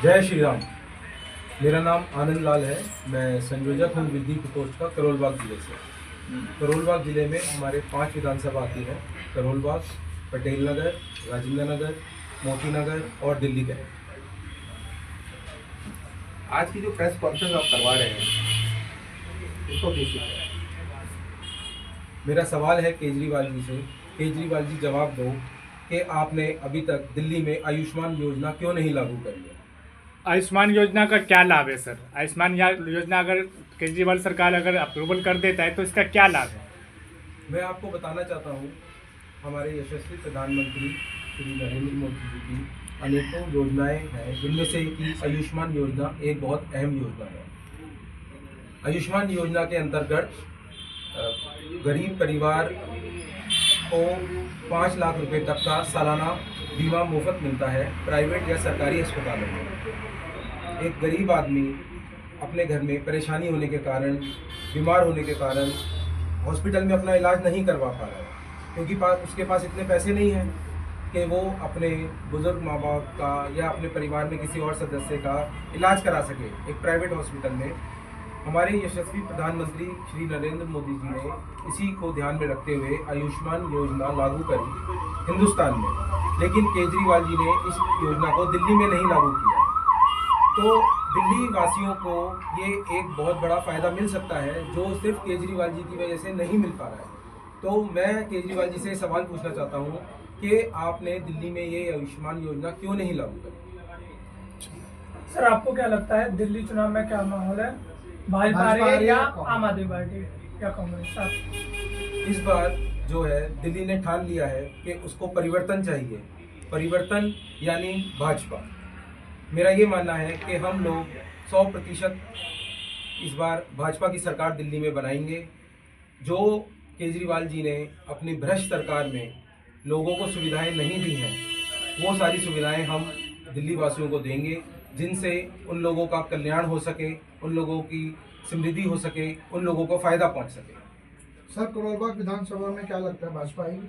जय श्री राम। मेरा नाम आनंद लाल है। मैं संयोजक हूँ विधि प्रकोष्ठ का करोल बाग जिले से। करोल बाग जिले में हमारे 5 विधानसभा आती हैं: करोल बाग, पटेल नगर, राजेंद्र नगर, मोती नगर और दिल्ली कैंट। आज की जो प्रेस कॉन्फ्रेंस आप करवा रहे हैं उसको कैसे है? मेरा सवाल है केजरीवाल जी से। केजरीवाल जी जवाब दो कि आपने अभी तक दिल्ली में आयुष्मान योजना क्यों नहीं लागू करी है। आयुष्मान योजना का क्या लाभ है सर? योजना अगर केजरीवाल सरकार अगर अप्रूवल कर देता है तो इसका क्या लाभ है? मैं आपको बताना चाहता हूँ, हमारे यशस्वी प्रधानमंत्री श्री नरेंद्र मोदी जी की अनेकों योजनाएं हैं, जिनमें से की आयुष्मान योजना एक बहुत अहम योजना है। आयुष्मान योजना के अंतर्गत गरीब परिवार को 5 लाख रुपए तक का सालाना बीमा मुफ्त मिलता है प्राइवेट या सरकारी अस्पतालों में। एक गरीब आदमी अपने घर में परेशानी होने के कारण, बीमार होने के कारण हॉस्पिटल में अपना इलाज नहीं करवा पा रहा है, क्योंकि उसके पास इतने पैसे नहीं हैं कि वो अपने बुजुर्ग माँ बाप का या अपने परिवार में किसी और सदस्य का इलाज करा सके एक प्राइवेट हॉस्पिटल में। हमारे यशस्वी प्रधानमंत्री श्री नरेंद्र मोदी जी ने इसी को ध्यान में रखते हुए आयुष्मान योजना लागू करी हिंदुस्तान में, लेकिन केजरीवाल जी ने इस योजना को दिल्ली में नहीं लागू किया। तो दिल्ली वासियों को ये एक बहुत बड़ा फ़ायदा मिल सकता है जो सिर्फ केजरीवाल जी की वजह से नहीं मिल पा रहा है। तो मैं केजरीवाल जी से सवाल पूछना चाहता हूँ कि आपने दिल्ली में ये आयुष्मान योजना क्यों नहीं लागू करी। सर, आपको क्या लगता है दिल्ली चुनाव में क्या माहौल है? भाजपा आ रही है या आम आदमी पार्टी या कांग्रेस? इस बार जो है दिल्ली ने ठान लिया है कि उसको परिवर्तन चाहिए। परिवर्तन यानी भाजपा। मेरा ये मानना है कि हम लोग 100% इस बार भाजपा की सरकार दिल्ली में बनाएंगे। जो केजरीवाल जी ने अपनी भ्रष्ट सरकार में लोगों को सुविधाएं नहीं दी हैं, वो सारी सुविधाएं हम दिल्ली वासियों को देंगे, जिनसे उन लोगों का कल्याण हो सके, उन लोगों की समृद्धि हो सके, उन लोगों को फ़ायदा पहुंच सके। सर, करोल बाग विधानसभा में क्या लगता है, भाजपा आएगी?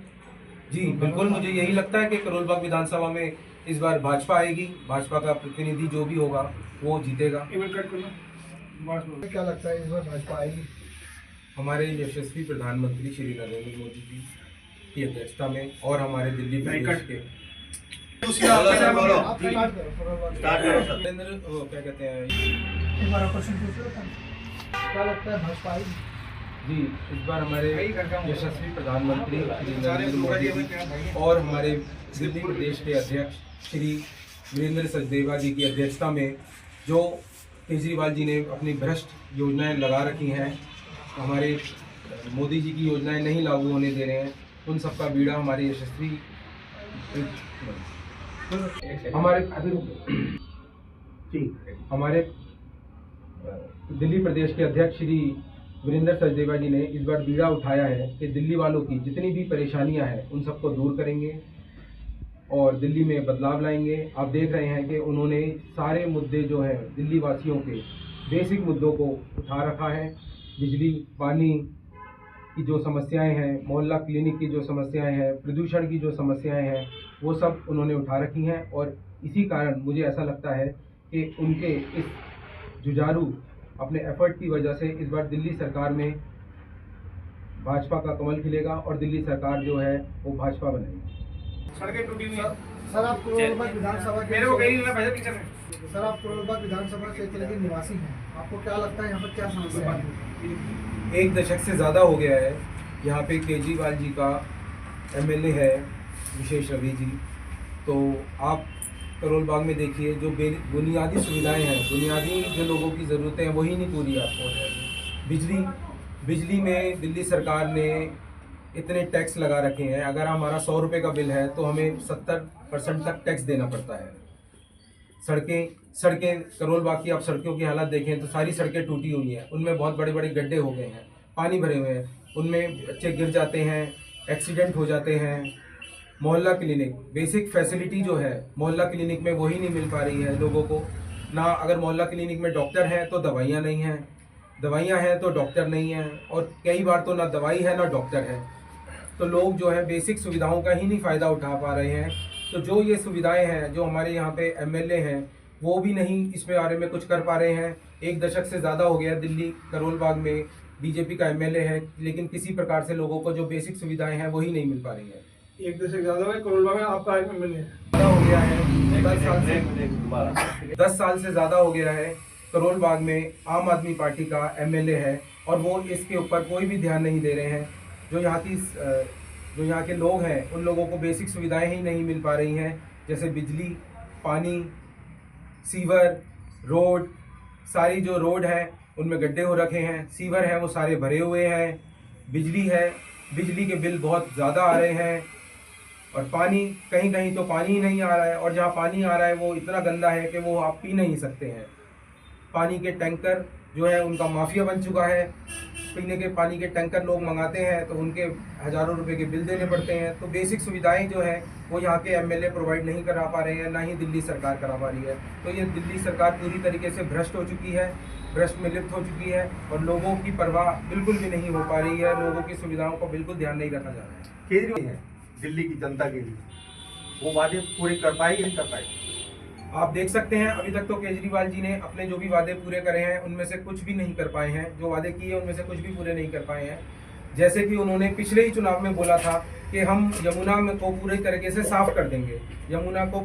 जी बिल्कुल, मुझे यही लगता है कि करोल बाग विधानसभा में इस बार भाजपा आएगी। भाजपा का प्रतिनिधि जो भी होगा वो जीतेगा। क्या लगता है, इस बार भाजपा आएगी? हमारे यशस्वी प्रधानमंत्री श्री नरेंद्र मोदी जी की अध्यक्षता में और हमारे दिल्ली प्रदेश के आप स्टार्ट करो, करोल बाग। क्या कहते हैं एक बार क्वेश्चन पूछ लो। क्या लगता है, भाजपा आएगी? जी, इस बार हमारे यशस्वी प्रधानमंत्री श्री नरेंद्र मोदी जी और हमारे दिल्ली प्रदेश के अध्यक्ष श्री वीरेंद्र सचदेवा जी की अध्यक्षता में जो केजरीवाल जी ने अपनी भ्रष्ट योजनाएं लगा रखी हैं, हमारे मोदी जी की योजनाएं नहीं लागू होने दे रहे हैं, उन सब का बीड़ा हमारे यशस्वी हमारे दिल्ली प्रदेश के अध्यक्ष श्री वीरेंद्र सचदेवा जी ने इस बार बीड़ा उठाया है कि दिल्ली वालों की जितनी भी परेशानियां हैं उन सबको दूर करेंगे और दिल्ली में बदलाव लाएंगे। आप देख रहे हैं कि उन्होंने सारे मुद्दे जो हैं दिल्ली वासियों के बेसिक मुद्दों को उठा रखा है। बिजली, पानी की जो समस्याएं हैं, मोहल्ला क्लिनिक की जो समस्याएं हैं, प्रदूषण की जो समस्याएं हैं, वो सब उन्होंने उठा रखी हैं। और इसी कारण मुझे ऐसा लगता है कि उनके इस जुझारू अपने एफर्ट की वजह से इस बार दिल्ली सरकार में भाजपा का कमल खिलेगा और दिल्ली सरकार जो है वो भाजपा बनेगी। सड़कें टूटी हुई हैं। सर, आप करोल बाग विधानसभा के सर, आप करोल बाग विधानसभा क्षेत्र के निवासी हैं, आपको क्या लगता है यहाँ पर क्या समस्या है? 1 दशक से ज़्यादा हो गया है यहाँ पे केजरीवाल जी का एमएलए है विशेष रवि जी। तो आप करोल बाग में देखिए, जो बुनियादी सुविधाएं हैं, बुनियादी जो लोगों की ज़रूरतें हैं वही नहीं पूरी आपको। बिजली में दिल्ली सरकार ने इतने टैक्स लगा रखे हैं। अगर हमारा 100 रुपये का बिल है तो हमें 70% तक टैक्स देना पड़ता है। सड़कें करोल बाग की आप सड़कों की हालत देखें तो सारी सड़कें टूटी हुई हैं, उनमें बहुत बड़े बड़े गड्ढे हो गए हैं, पानी भरे हुए हैं, उनमें बच्चे गिर जाते हैं, एक्सीडेंट हो जाते हैं। मोहल्ला क्लिनिक, बेसिक फैसिलिटी जो है मोहल्ला क्लिनिक में वही नहीं मिल पा रही है लोगों को। ना अगर मोहल्ला क्लिनिक में डॉक्टर हैं तो दवाइयाँ नहीं हैं, दवाइयाँ हैं तो डॉक्टर नहीं हैं, और कई बार तो ना दवाई है ना डॉक्टर है। तो लोग जो है बेसिक सुविधाओं का ही नहीं फ़ायदा उठा पा रहे हैं। तो जो ये सुविधाएं हैं, जो हमारे यहाँ पे एमएलए हैं, वो भी नहीं इसमें बारे में कुछ कर पा रहे हैं। 1 दशक से ज़्यादा हो गया दिल्ली करोल बाग में बीजेपी का एमएलए है, लेकिन किसी प्रकार से लोगों को जो बेसिक सुविधाएं हैं वही नहीं मिल पा रही है। 1 दशक ज़्यादा है, करोल बाग में आपका एमएलए है। ज़्यादा हो गया है 10 साल से ज़्यादा हो गया है। करोल बाग में आम आदमी पार्टी का एमएलए है और वो इसके ऊपर कोई भी ध्यान नहीं दे रहे हैं। जो यहाँ के लोग हैं उन लोगों को बेसिक सुविधाएं ही नहीं मिल पा रही हैं, जैसे बिजली, पानी, सीवर, रोड। सारी जो रोड है उनमें गड्ढे हो रखे हैं, सीवर हैं वो सारे भरे हुए हैं, बिजली है, बिजली के बिल बहुत ज़्यादा आ रहे हैं, और पानी कहीं कहीं तो पानी ही नहीं आ रहा है, और जहाँ पानी आ रहा है वो इतना गंदा है कि वो आप पी नहीं सकते हैं। पानी के टैंकर जो है उनका माफिया बन चुका है। पीने के पानी के टैंकर लोग मंगाते हैं तो उनके हज़ारों रुपए के बिल देने पड़ते हैं। तो बेसिक सुविधाएं जो है वो यहाँ के एमएलए प्रोवाइड नहीं करा पा रहे हैं, ना ही दिल्ली सरकार करा पा रही है। तो ये दिल्ली सरकार पूरी तरीके से भ्रष्ट हो चुकी है, भ्रष्ट में लिप्त हो चुकी है, और लोगों की परवाह बिल्कुल भी नहीं हो पा रही है। लोगों की सुविधाओं को बिल्कुल ध्यान नहीं रखा जा रहा है। केजरीवाल है दिल्ली की जनता के लिए, वो वादे पूरे कर पाए या नहीं कर पाए? आप देख सकते हैं अभी तक तो केजरीवाल जी ने अपने जो भी वादे पूरे करे हैं उनमें से कुछ भी नहीं कर पाए हैं। जो वादे किए उनमें से कुछ भी पूरे नहीं कर पाए हैं। जैसे कि उन्होंने पिछले ही चुनाव में बोला था कि हम यमुना में को पूरी तरीके से साफ कर देंगे, यमुना को,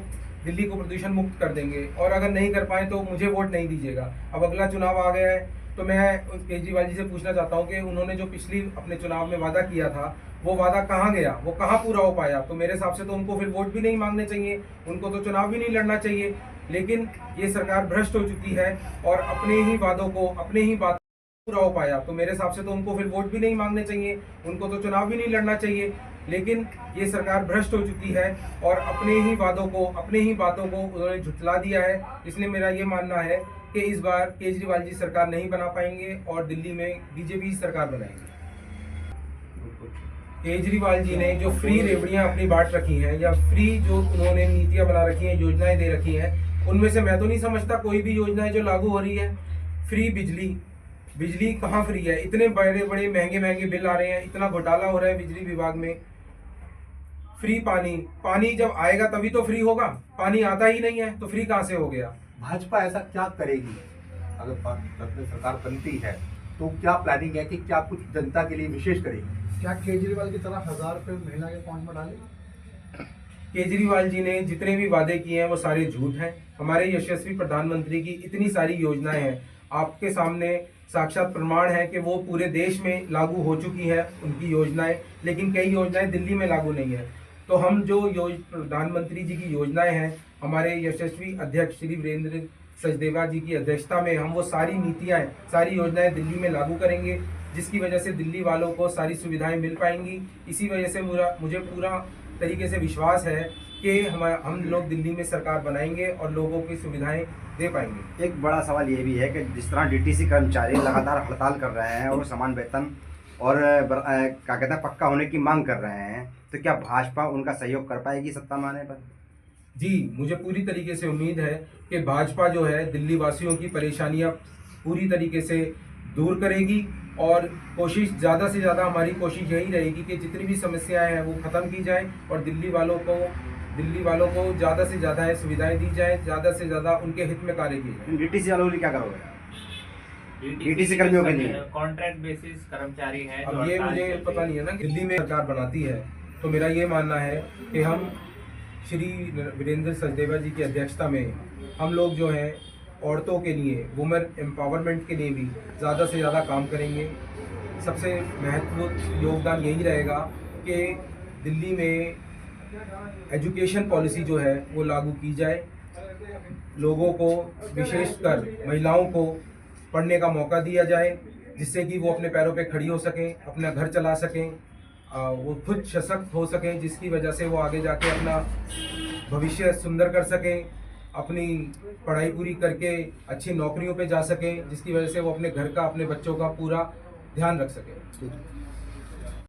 दिल्ली को प्रदूषण मुक्त कर देंगे, और अगर नहीं कर पाए तो मुझे वोट नहीं दीजिएगा। अब अगला चुनाव आ गया है तो मैं केजरीवाल जी से पूछना चाहता हूँ कि उन्होंने जो पिछली अपने चुनाव में वादा किया था वो वादा कहाँ गया, वो कहाँ पूरा हो पाया? तो मेरे हिसाब से तो उनको फिर वोट भी नहीं मांगने चाहिए, उनको तो चुनाव भी नहीं लड़ना चाहिए। लेकिन ये सरकार भ्रष्ट हो चुकी है और अपने ही वादों को, अपने ही बात पूरा हो पाया, तो मेरे हिसाब से तो उनको फिर वोट भी नहीं मांगने चाहिए, उनको तो चुनाव भी नहीं लड़ना चाहिए। लेकिन ये सरकार भ्रष्ट हो चुकी है और अपने ही वादों को, अपने ही बातों को उन्होंने झुठला दिया है। इसलिए मेरा ये मानना है कि इस बार केजरीवाल जी सरकार नहीं बना पाएंगे और दिल्ली में बीजेपी सरकार बनाएंगे। केजरीवाल जी ने जो फ्री रेवड़ियां अपनी बांट रखी हैं, या फ्री जो उन्होंने नीतियां बना रखी हैं, योजनाएं दे रखी हैं, उनमें से मैं तो नहीं समझता कोई भी योजनाएं जो लागू हो रही है। फ्री बिजली, बिजली कहाँ फ्री है? इतने बड़े बड़े महंगे महंगे बिल आ रहे हैं, इतना घोटाला हो रहा है बिजली विभाग में। फ्री पानी, पानी जब आएगा तभी तो फ्री होगा, पानी आता ही नहीं है तो फ्री कहाँ से हो गया? भाजपा ऐसा क्या करेगी अगर सरकार बनती है तो क्या प्लानिंग है कि क्या कुछ जनता के लिए विशेष करेगी? क्या केजरीवाल की तरह 1000 रुपये महीना के अकाउंट में डाले? केजरीवाल जी ने जितने भी वादे किए हैं वो सारे झूठ हैं। हमारे यशस्वी प्रधानमंत्री की इतनी सारी योजनाएं हैं, आपके सामने साक्षात प्रमाण है कि वो पूरे देश में लागू हो चुकी है उनकी योजनाएं, लेकिन कई योजनाएं दिल्ली में लागू नहीं है। तो हम जो प्रधानमंत्री जी की योजनाएं हैं, हमारे यशस्वी अध्यक्ष श्री वीरेंद्र सचदेवा जी की अध्यक्षता में हम वो सारी नीतियाँ, सारी योजनाएं दिल्ली में लागू करेंगे, जिसकी वजह से दिल्ली वालों को सारी सुविधाएं मिल पाएंगी। इसी वजह से मुझे पूरा तरीके से विश्वास है कि हम लोग दिल्ली में सरकार बनाएंगे और लोगों की सुविधाएं दे पाएंगे। एक बड़ा सवाल ये भी है कि जिस तरह डीटीसी कर्मचारी लगातार हड़ताल कर रहे हैं और समान वेतन और क्या कहते हैं पक्का होने की मांग कर रहे हैं, तो क्या भाजपा उनका सहयोग कर पाएगी सत्ता में आने पर? जी, मुझे पूरी तरीके से उम्मीद है कि भाजपा जो है दिल्ली वासियों की परेशानियां पूरी तरीके से दूर करेगी, और कोशिश ज़्यादा से ज़्यादा, हमारी कोशिश यही रहेगी कि जितनी भी समस्याएं हैं वो ख़त्म की जाएं और दिल्ली वालों को ज़्यादा से ज़्यादा सुविधाएं दी जाएं, ज़्यादा से ज़्यादा उनके हित में कार्य किए जाए। डीटीसी वालों के लिए क्या करोगे? डीटीसी कर्मियों के लिए कॉन्ट्रैक्ट बेसिस कर्मचारी है। अब ये मुझे पता नहीं है ना, दिल्ली में सरकार बनाती है तो मेरा ये मानना है कि हम श्री वीरेंद्र सचदेवा जी की अध्यक्षता में हम लोग जो हैं औरतों के लिए, वुमेन एम्पावरमेंट के लिए भी ज़्यादा से ज़्यादा काम करेंगे। सबसे महत्वपूर्ण योगदान यही रहेगा कि दिल्ली में एजुकेशन पॉलिसी जो है वो लागू की जाए, लोगों को, विशेषकर महिलाओं को पढ़ने का मौका दिया जाए, जिससे कि वो अपने पैरों पे खड़ी हो सकें, अपना घर चला सकें, वो खुद सशक्त हो सकें, जिसकी वजह से वो आगे जाके अपना भविष्य सुंदर कर सकें, अपनी पढ़ाई पूरी करके अच्छी नौकरियों पे जा सकें, जिसकी वजह से वो अपने घर का, अपने बच्चों का पूरा ध्यान रख सकें।